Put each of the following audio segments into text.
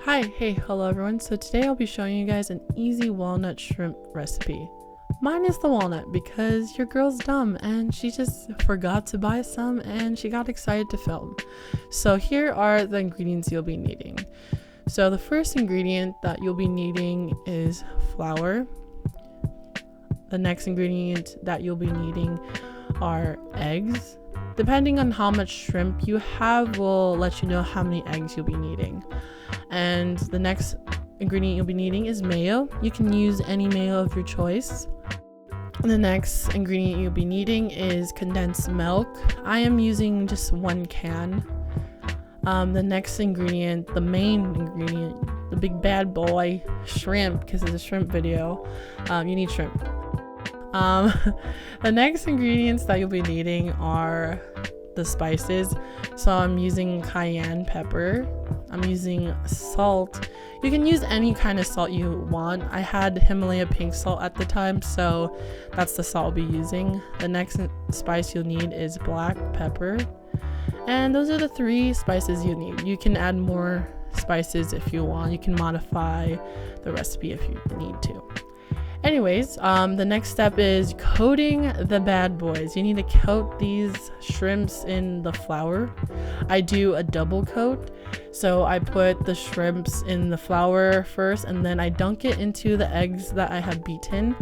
Hello everyone. So today I'll be showing you guys an easy walnut shrimp recipe. Mine is the walnut because your girl's dumb and she just forgot to buy some and she got excited to film. So here are the ingredients you'll be needing. So the first ingredient that you'll be needing is flour. The next ingredient that you'll be needing are eggs. Depending on how much shrimp you have will let you know how many eggs you'll be needing. And the next ingredient you'll be needing is mayo. You can use any mayo of your choice. And the next ingredient you'll be needing is condensed milk. I am using just 1 can. The next ingredient, the main ingredient, the big bad boy, shrimp, because it's a shrimp video. You need shrimp. The next ingredients that you'll be needing are the spices. So I'm using cayenne pepper. I'm using salt. You can use any kind of salt you want. I had Himalaya pink salt at the time, so that's the salt I'll be using. The next spice you'll need is black pepper. And those are the 3 spices you need. You can add more spices if you want. You can modify the recipe if you need to. Anyways, the next step is coating the bad boys. You need to coat these shrimps in the flour. I do a double coat. So I put the shrimps in the flour first and then I dunk it into the eggs that I have beaten.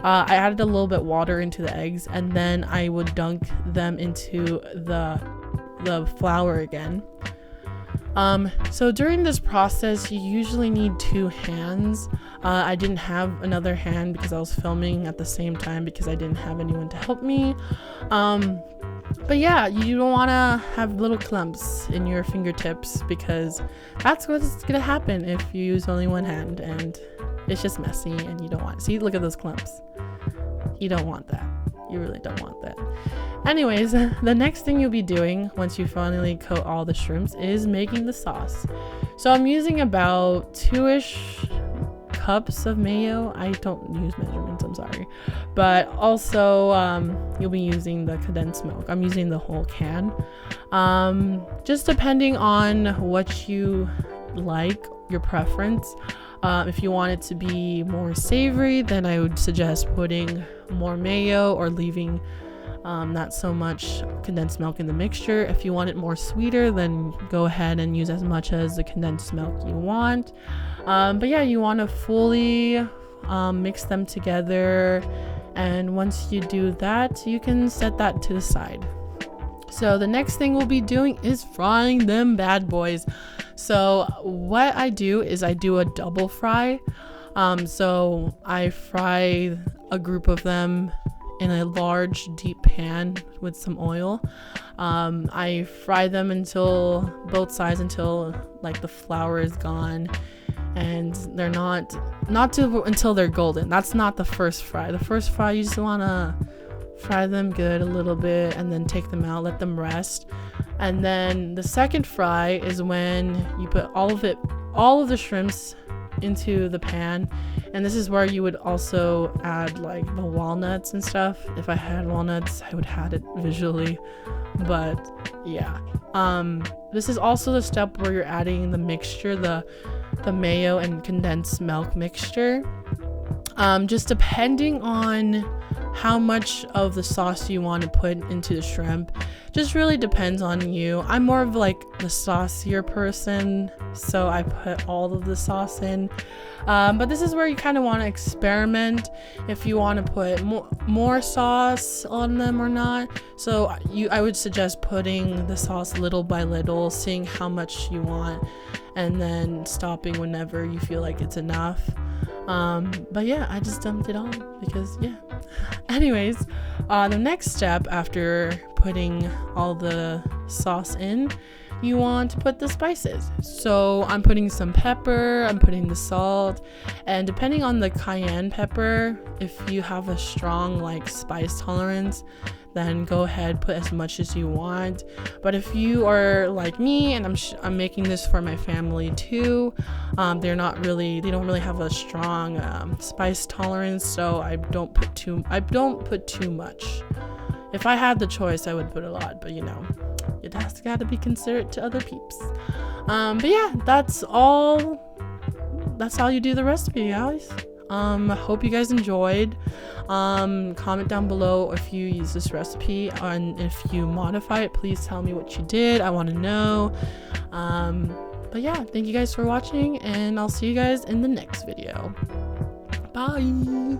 I added a little bit water into the eggs and then I would dunk them into the flour again. So during this process, you usually need 2 hands. I didn't have another hand because I was filming at the same time because I didn't have anyone to help me. But yeah, you don't want to have little clumps in your fingertips because that's what's gonna happen if you use only 1 hand and it's just messy and you don't want it. See, look at those clumps. You don't want that. You really don't want that. Anyways, the next thing you'll be doing once you finally coat all the shrimps is making the sauce. So I'm using about 2-ish cups of mayo. I don't use measurements, I'm sorry. But also you'll be using the condensed milk. I'm using the whole can. Just depending on what you like, your preference. If you want it to be more savory, then I would suggest putting more mayo or leaving not so much condensed milk in the mixture. If you want it more sweeter, then go ahead and use as much as the condensed milk you want. But yeah, you want to fully mix them together, and once you do that, you can set that to the side. So the next thing we'll be doing is frying them bad boys. So what I do is I do a double fry. So I fry a group of them in a large deep pan with some oil. I fry them until both sides, until like the flour is gone and they're until they're golden. That's not the first fry. The first fry, you just want to fry them good a little bit and then take them out, let them rest. And then the second fry is when you put all of the shrimps into the pan, and this is where you would also add like the walnuts and stuff. If I had walnuts, I would have it visually, but yeah. This is also the step where you're adding the mixture, the mayo and condensed milk mixture. Just depending on how much of the sauce you want to put into the shrimp, just really depends on you. I'm more of like the saucier person, so I put all of the sauce in. But this is where you kind of want to experiment if you want to put more sauce on them or not. So I would suggest putting the sauce little by little, seeing how much you want, and then stopping whenever you feel like it's enough. But yeah, I just dumped it all because yeah. Anyways, the next step after putting all the sauce in, you want to put the spices. So I'm putting some pepper, I'm putting the salt, and depending on the cayenne pepper, if you have a strong like spice tolerance, then go ahead, put as much as you want. But if you are like me, and I'm making this for my family too, they don't really have a strong spice tolerance, so I don't put too much. If I had the choice, I would put a lot, but you know, it has got to be considerate to other peeps. But yeah, that's all that's how you do the recipe, guys. Hope you guys enjoyed. Comment down below if you use this recipe, and if you modify it, please tell me what you did. I want to know. But yeah, thank you guys for watching, and I'll see you guys in the next video. Bye.